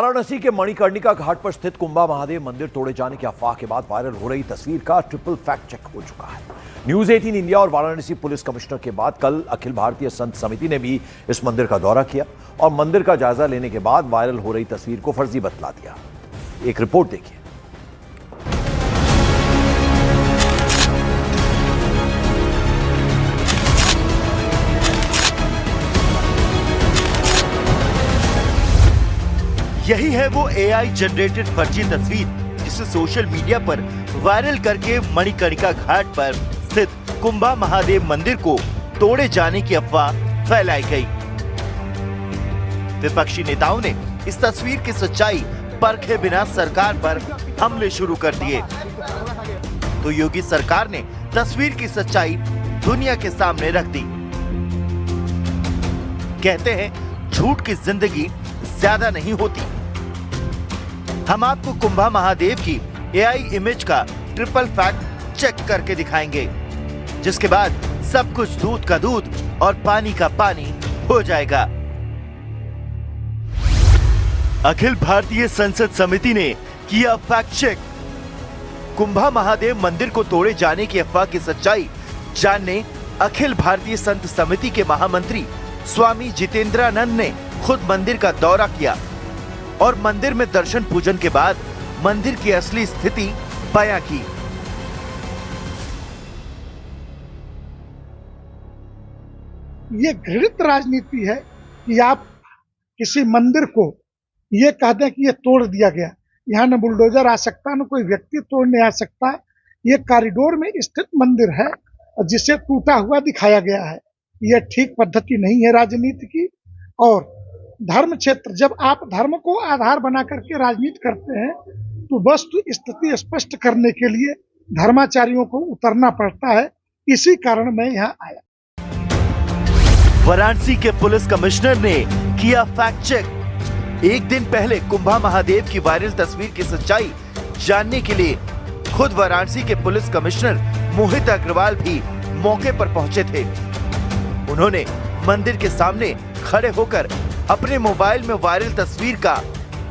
वाराणसी के मणिकर्णिका घाट पर स्थित कुंभा महादेव मंदिर तोड़े जाने की अफवाह के बाद वायरल हो रही तस्वीर का ट्रिपल फैक्ट चेक हो चुका है। न्यूज 18 इंडिया और वाराणसी पुलिस कमिश्नर के बाद कल अखिल भारतीय संत समिति ने भी इस मंदिर का दौरा किया और मंदिर का जायजा लेने के बाद वायरल हो रही तस्वीर को फर्जी बतला दिया। एक रिपोर्ट देखिए। यही है वो एआई जनरेटेड फर्जी तस्वीर जिसे सोशल मीडिया पर वायरल करके मणिकर्णिका घाट पर स्थित कुंभा महादेव मंदिर को तोड़े जाने की अफवाह फैलाई गई। विपक्षी नेताओं ने इस तस्वीर की सच्चाई परखे बिना सरकार पर हमले शुरू कर दिए। तो योगी सरकार ने तस्वीर की सच्चाई दुनिया के सामने रख दी। कहते हैं झूठ की जिंदगी ज्यादा नहीं होती। हम आपको कुंभा महादेव की एआई इमेज का ट्रिपल फैक्ट चेक करके दिखाएंगे, जिसके बाद सब कुछ दूध का दूध और पानी का पानी हो जाएगा। अखिल भारतीय संसद समिति ने किया फैक्ट चेक। कुंभा महादेव मंदिर को तोड़े जाने की अफवाह की सच्चाई जानने अखिल भारतीय संत समिति के महामंत्री स्वामी जितेंद्रानंद ने खुद मंदिर का दौरा किया और मंदिर में दर्शन पूजन के बाद मंदिर की असली स्थिति बयां की। ये घृणित राजनीति है कि आप किसी मंदिर को ये कह दें कि ये तोड़ दिया गया। यहाँ न बुलडोजर आ सकता, न कोई व्यक्ति तोड़ने आ सकता। ये कॉरिडोर में स्थित मंदिर है जिसे टूटा हुआ दिखाया गया है। यह ठीक पद्धति नहीं है राजनीति की। और धर्म क्षेत्र, जब आप धर्म को आधार बना करके राजनीति करते हैं तो वस्तु स्थिति स्पष्ट करने के लिए धर्माचार्यों को उतरना पड़ता है। इसी कारण मैं यहाँ आया। वाराणसी के पुलिस कमिश्नर ने किया फैक्ट चेक। एक दिन पहले कुंभा महादेव की वायरल तस्वीर की सच्चाई जानने के लिए खुद वाराणसी के पुलिस कमिश्नर मोहित अग्रवाल भी मौके पर पहुंचे थे। उन्होंने मंदिर के सामने खड़े होकर अपने मोबाइल में वायरल तस्वीर का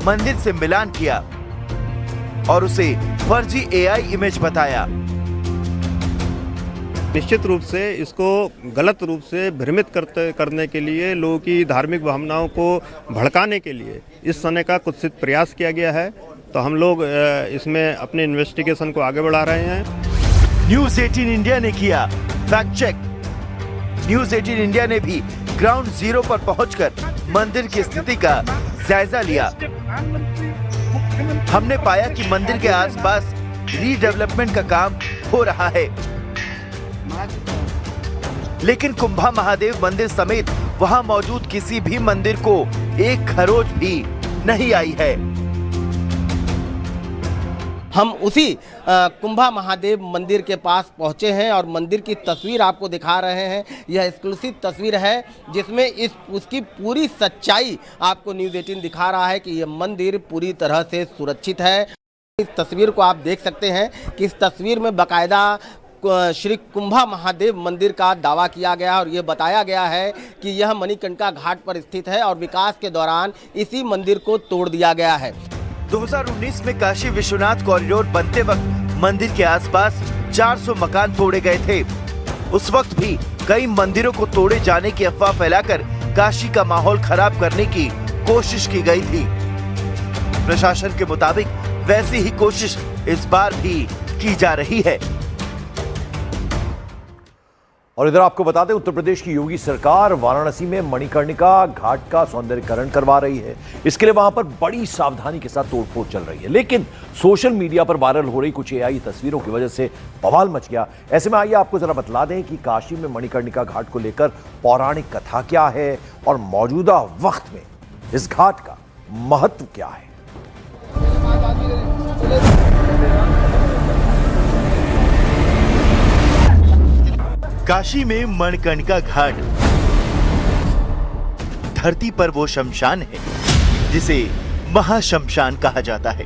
मंदिर से मिलान किया और उसे फर्जी एआई इमेज बताया। निश्चित रूप से इसको गलत रूप से भ्रमित करने के लिए, लोगों की धार्मिक भावनाओं को भड़काने के लिए इस तरह का कुत्सित प्रयास किया गया है। तो हम लोग इसमें अपने इन्वेस्टिगेशन को आगे बढ़ा रहे हैं। न्यूज 18 इंडिया ने किया फैक्ट चेक। न्यूज 18 इंडिया ने भी ग्राउंड जीरो पर पहुंचकर मंदिर की स्थिति का जायजा लिया। हमने पाया कि मंदिर के आसपास रीडेवलपमेंट का काम हो रहा है, लेकिन कुंभा महादेव मंदिर समेत वहां मौजूद किसी भी मंदिर को एक खरोच भी नहीं आई है। हम उसी कुंभा महादेव मंदिर के पास पहुंचे हैं और मंदिर की तस्वीर आपको दिखा रहे हैं। यह एक्सक्लूसिव तस्वीर है जिसमें उसकी पूरी सच्चाई आपको न्यूज़ 18 दिखा रहा है कि यह मंदिर पूरी तरह से सुरक्षित है। इस तस्वीर को आप देख सकते हैं कि इस तस्वीर में बाकायदा श्री कुंभा महादेव मंदिर का दावा किया गया और ये बताया गया है कि यह मणिकर्णिका घाट पर स्थित है और विकास के दौरान इसी मंदिर को तोड़ दिया गया है। 2019 में काशी विश्वनाथ कॉरिडोर बनते वक्त मंदिर के आसपास 400 मकान तोड़े गए थे। उस वक्त भी कई मंदिरों को तोड़े जाने की अफवाह फैलाकर काशी का माहौल खराब करने की कोशिश की गई थी। प्रशासन के मुताबिक वैसी ही कोशिश इस बार भी की जा रही है। और इधर आपको बता दें, उत्तर प्रदेश की योगी सरकार वाराणसी में मणिकर्णिका घाट का सौंदर्यीकरण करवा रही है। इसके लिए वहां पर बड़ी सावधानी के साथ तोड़फोड़ चल रही है, लेकिन सोशल मीडिया पर वायरल हो रही कुछ एआई तस्वीरों की वजह से बवाल मच गया। ऐसे में आइए आपको जरा बतला दें कि काशी में मणिकर्णिका घाट को लेकर पौराणिक कथा क्या है और मौजूदा वक्त में इस घाट का महत्व क्या है। काशी में मणिकर्णिका घाट धरती पर वो शमशान है जिसे महाशमशान कहा जाता है।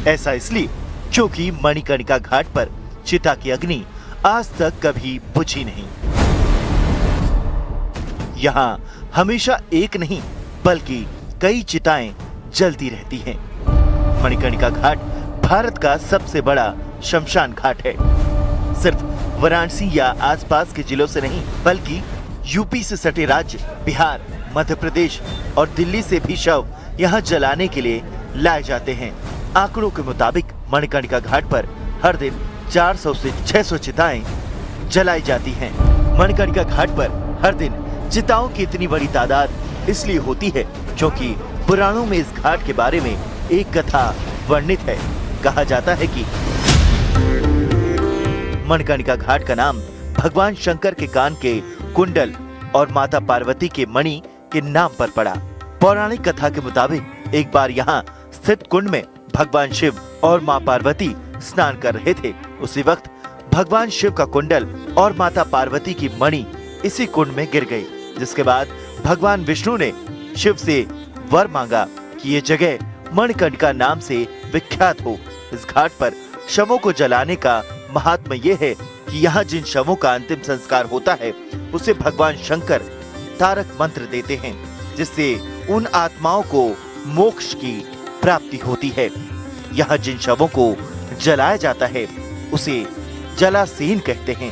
ऐसा इसलिए क्योंकि मणिकर्णिका घाट पर चिता की अग्नि आज तक कभी बुझी नहीं। यहाँ हमेशा एक नहीं बल्कि कई चिताएं जलती रहती हैं। मणिकर्णिका घाट भारत का सबसे बड़ा शमशान घाट है। सिर्फ वाराणसी या आसपास के जिलों से नहीं, बल्कि यूपी से सटे राज्य बिहार, मध्य प्रदेश और दिल्ली से भी शव यहाँ जलाने के लिए लाए जाते हैं। आंकड़ों के मुताबिक मणिकर्णिका घाट पर हर दिन 400 से 600 चिताएं जलाई जाती हैं। मणिकर्णिका घाट पर हर दिन चिताओं की इतनी बड़ी तादाद इसलिए होती है क्योंकि पुराणों में इस घाट के बारे में एक कथा वर्णित है। कहा जाता है कि मणिकर्णिका घाट का नाम भगवान शंकर के कान के कुंडल और माता पार्वती के मणि के नाम पर पड़ा। पौराणिक कथा के मुताबिक एक बार यहाँ स्थित कुंड में भगवान शिव और माँ पार्वती स्नान कर रहे थे। उसी वक्त भगवान शिव का कुंडल और माता पार्वती की मणि इसी कुंड में गिर गई, जिसके बाद भगवान विष्णु ने शिव से वर मांगा कि ये जगह मणिकर्णिका नाम से विख्यात हो। इस घाट पर शवों को जलाने का महात्मा ये है कि यहाँ जिन शवों का अंतिम संस्कार होता है उसे भगवान शंकर तारक मंत्र देते हैं, जिससे उन आत्माओं को मोक्ष की प्राप्ति होती है। यहाँ जिन शवों को जलाया जाता है उसे जलासीन कहते हैं।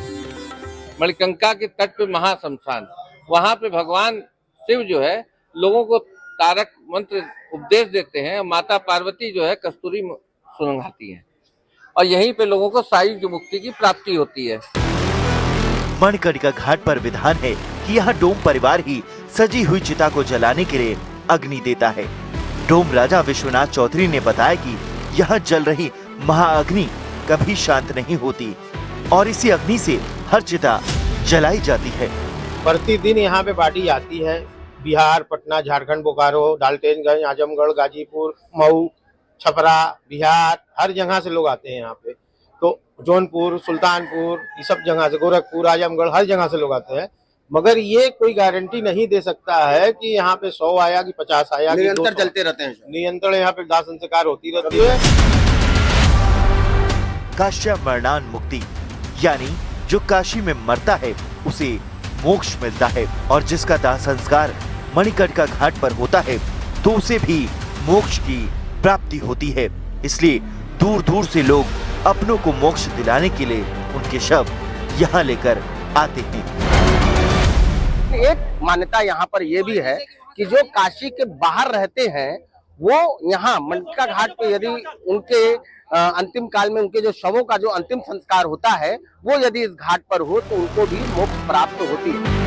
मणिकर्णिका के तट पे महाशमशान, वहाँ पे भगवान शिव जो है लोगों को तारक मंत्र उपदेश देते हैं। माता पार्वती जो है कस्तूरी सुलगाती है और यहीं पे लोगों को साई मुक्ति की प्राप्ति होती है। मणिकर्णिका घाट पर विधान है कि यहाँ डोम परिवार ही सजी हुई चिता को जलाने के लिए अग्नि देता है। डोम राजा विश्वनाथ चौधरी ने बताया कि यहाँ जल रही महाअग्नि कभी शांत नहीं होती और इसी अग्नि से हर चिता जलाई जाती है। प्रतिदिन यहाँ पे पार्टी आती है। बिहार, पटना, झारखंड, बोकारो, डाल्टेनगंज, आजमगढ़, गाजीपुर, मऊ, छपरा, बिहार, हर जगह से लोग आते हैं यहाँ पे। तो जौनपुर, सुल्तानपुर, ये सब जगह से, गोरखपुर, आजमगढ़, हर जगह से लोग आते हैं। मगर ये कोई गारंटी नहीं दे सकता है कि यहाँ पे 100 आया कि 50 आया। निरंतर चलते रहते हैं। निरंतर यहाँ पे दाह संस्कार होती रहती है। काश्या मरणान मुक्ति, यानी जो काशी में मरता है उसे मोक्ष मिलता है, और जिसका दाह संस्कार मणिकर्णिका घाट पर होता है तो उसे भी मोक्ष की प्राप्ति होती है। इसलिए दूर दूर से लोग अपनों को मोक्ष दिलाने के लिए उनके शव यहाँ लेकर आते हैं। एक मान्यता यहाँ पर यह भी है कि जो काशी के बाहर रहते हैं वो यहाँ मणिकर्णिका घाट पे यदि उनके अंतिम काल में उनके जो शवों का जो अंतिम संस्कार होता है वो यदि इस घाट पर हो तो उनको भी मोक्ष प्राप्त होती है।